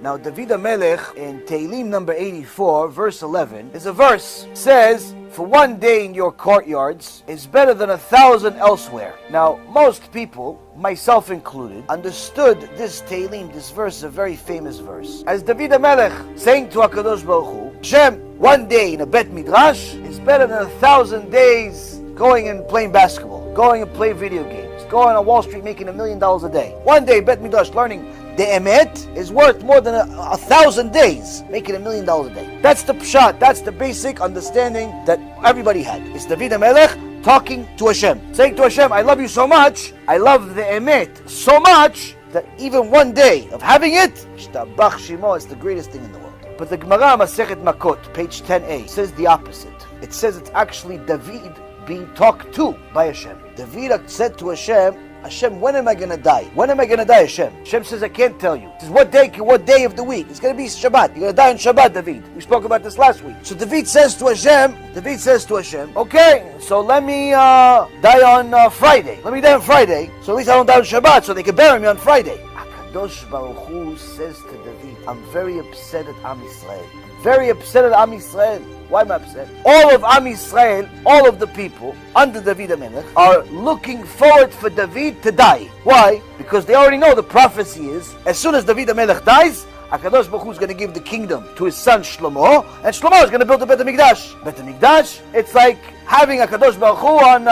Now, David HaMelech in Tehillim number 84, verse 11, is a verse. It says, for one day in your courtyards is better than 1,000 elsewhere. Now, most people, myself included, understood this Tehillim, this verse is a very famous verse, as David HaMelech saying to HaKadosh Baruch Hu, Hashem, one day in a Bet Midrash is better than 1,000 days going and playing basketball, going and playing video games, going on Wall Street making $1 million a day. One day, Bet Midrash, learning the emet is worth more than 1,000 days, making $1 million a day. That's the pshat, that's the basic understanding that everybody had. It's David HaMelech talking to Hashem, saying to Hashem, I love you so much, I love the emet so much, that even one day of having it, Shtabach Shimo, is the greatest thing in the world. But the Gemara Masechet Makot, page 10a, says the opposite. It says it's actually David being talked to by Hashem. David said to Hashem, Hashem, when am I going to die? When am I going to die, Hashem? Hashem says, I can't tell you. He says, what day of the week? It's going to be Shabbat. You're going to die on Shabbat, David. We spoke about this last week. So David says to Hashem, okay, so let me die on Friday. Let me die on Friday, so at least I don't die on Shabbat, so they can bury me on Friday. HaKadosh Baruch Hu says to David, I'm very upset at Am Yisrael. Very upset at Am Yisrael. Why am I upset? All of Am Yisrael, all of the people under David HaMelech are looking forward for David to die. Why? Because they already know the prophecy is, as soon as David HaMelech dies, HaKadosh Baruch Hu is going to give the kingdom to his son Shlomo, and Shlomo is going to build a Bet HaMikdash. Bet HaMikdash, it's like having HaKadosh Baruch Hu on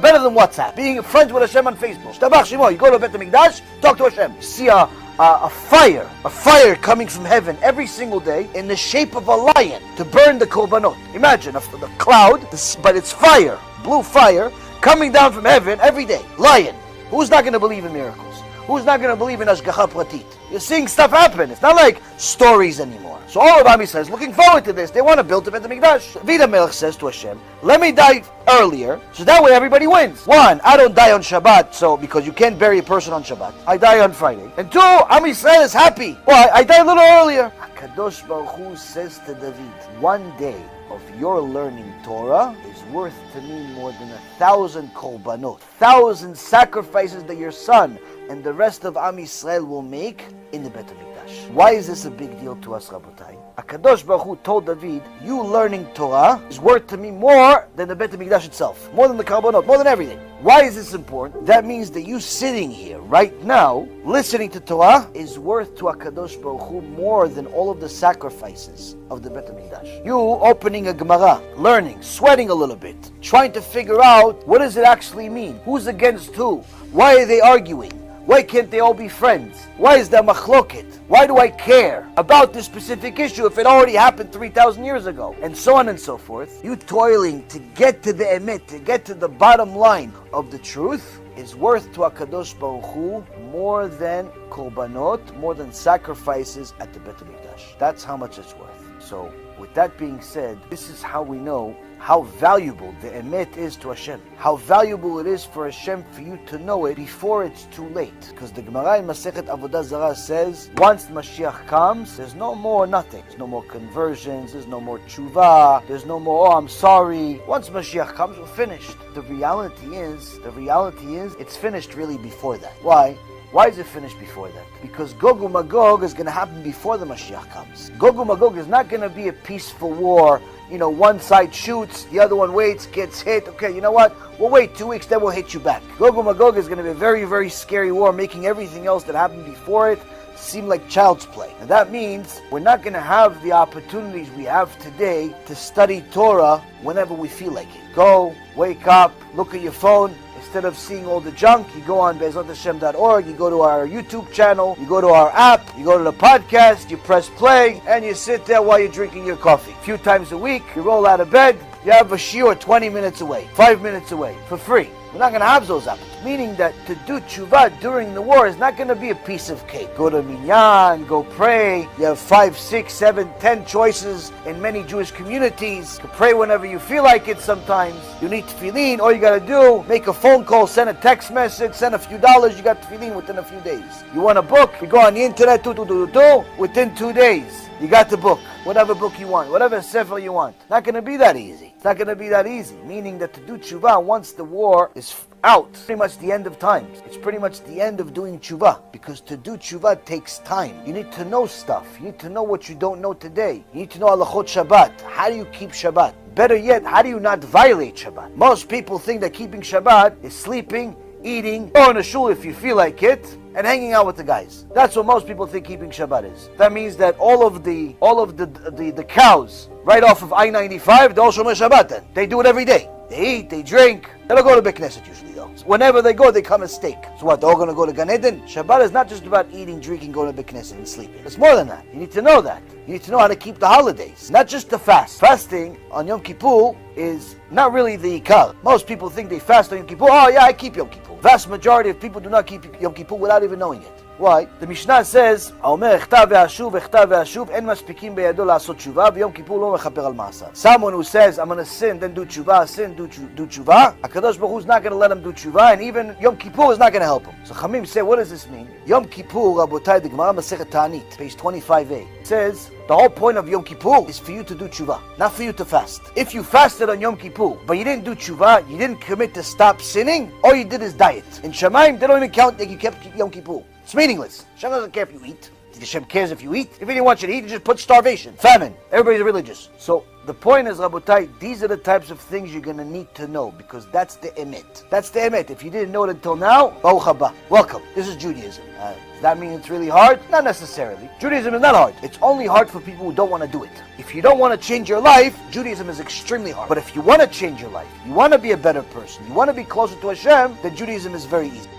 better than WhatsApp, being friends with Hashem on Facebook. Shtabach Shemo, you go to Bet HaMikdash, talk to Hashem. See a fire coming from heaven every single day in the shape of a lion to burn the korbanot. Imagine the cloud, but it's fire, blue fire, coming down from heaven every day. Lion. Who's not going to believe in miracles? Who's not going to believe in Ashgacha Pratit? You're seeing stuff happen. It's not like stories anymore. So all of Am Yisrael is looking forward to this. They want to build a Bet HaMikdash. David HaMelech says to Hashem, let me die earlier, so that way everybody wins. One, I don't die on Shabbat, so because you can't bury a person on Shabbat. I die on Friday. And two, Am Yisrael is happy. Why? I die a little earlier. HaKadosh Baruch Hu says to David, one day of your learning Torah is worth to me more than 1,000 korbanot, 1,000 sacrifices that your son and the rest of Am Yisrael will make in the Bet HaMikdash. Why is this a big deal to us, Rabotai? HaKadosh Baruch Hu told David, you learning Torah is worth to me more than the Bet HaMikdash itself, more than the korbanot, more than everything. Why is this important? That means that you sitting here right now, listening to Torah, is worth to HaKadosh Baruch Hu more than all of the sacrifices of the Bet HaMikdash. You opening a Gemara, learning, sweating a little bit, trying to figure out what does it actually mean? Who's against who? Why are they arguing? Why can't they all be friends? Why is there machloket? Why do I care about this specific issue if it already happened 3,000 years ago? And so on and so forth. You toiling to get to the emet, to get to the bottom line of the truth, is worth to HaKadosh Baruch Hu more than korbanot, more than sacrifices at the Bet HaMikdash. That's how much it's worth. So, with that being said, this is how we know how valuable the emet is to Hashem. How valuable it is for Hashem for you to know it before it's too late. Because the Gemara in Masechet Avodah Zarah says, once Mashiach comes, there's no more nothing. There's no more conversions, there's no more tshuva, there's no more, oh, I'm sorry. Once Mashiach comes, we're finished. The reality is, it's finished really before that. Why? Why is it finished before that? Because Gog Magog is going to happen before the Mashiach comes. Gog Magog is not going to be a peaceful war. You know, one side shoots, the other one waits, gets hit. Okay, you know what? We'll wait 2 weeks, then we'll hit you back. Gog Magog is going to be a very, very scary war, making everything else that happened before it seem like child's play. And that means we're not going to have the opportunities we have today to study Torah whenever we feel like it. Go, wake up, look at your phone. Instead of seeing all the junk, you go on be'ezathashem.org, you go to our YouTube channel, you go to our app, you go to the podcast, you press play, and you sit there while you're drinking your coffee. A few times a week, you roll out of bed, you have a shiur 20 minutes away, 5 minutes away, for free. We're not going to have those opportunities. Meaning that to do tshuva during the war is not going to be a piece of cake. Go to minyan, go pray. You have 5, 6, 7, 10 choices in many Jewish communities. You can pray whenever you feel like it sometimes. You need tefillin. All you got to do, make a phone call, send a text message, send a few dollars. You got tefillin within a few days. You want a book? You go on the internet, within 2 days. You got the book, whatever book you want, whatever sefer you want. Not going to be that easy. It's not going to be that easy. Meaning that to do tshuva once the war is out. It's pretty much the end of times. It's pretty much the end of doing tshuva. Because to do tshuva takes time. You need to know stuff. You need to know what you don't know today. You need to know halachot Shabbat. How do you keep Shabbat? Better yet, how do you not violate Shabbat? Most people think that keeping Shabbat is sleeping, eating, going to shul if you feel like it, and hanging out with the guys. That's what most people think keeping Shabbat is. That means that all of the cows right off of I-95, they're all Shomer Shabbat then. They do it every day. They eat, they drink. They don't go to Beit Knesset usually though. So whenever they go, they come a steak. So what, they're all going to go to Gan Eden? Shabbat is not just about eating, drinking, going to Beit Knesset and sleeping. It's more than that. You need to know that. You need to know how to keep the holidays. Not just to fast. Fasting on Yom Kippur is not really the ikar. Most people think they fast on Yom Kippur. Oh yeah, I keep Yom Kippur. Vast majority of people do not keep Yom Kippur without even knowing it. Why? The Mishnah says, Someone who says, I'm going to sin, then do tshuva, sin, do tshuva, HaKadosh Baruch Hu is not going to let him do tshuva, and even Yom Kippur is not going to help him. So Chamim say, what does this mean? Yom Kippur, Rabotai, the Gemara Masechet Ta'anit, page 25a, says, the whole point of Yom Kippur is for you to do tshuva, not for you to fast. If you fasted on Yom Kippur, but you didn't do tshuva, you didn't commit to stop sinning, all you did is diet. In Shemaim, they don't even count that you kept Yom Kippur. It's meaningless. Hashem doesn't care if you eat. Hashem cares if you eat. If he didn't want you to eat, he just put starvation, famine. Everybody's religious. So the point is, Rabotai, these are the types of things you're going to need to know, because that's the emet. That's the emet. If you didn't know it until now, Baruch haba. Welcome. This is Judaism. Does that mean it's really hard? Not necessarily. Judaism is not hard. It's only hard for people who don't want to do it. If you don't want to change your life, Judaism is extremely hard. But if you want to change your life, you want to be a better person, you want to be closer to Hashem, then Judaism is very easy.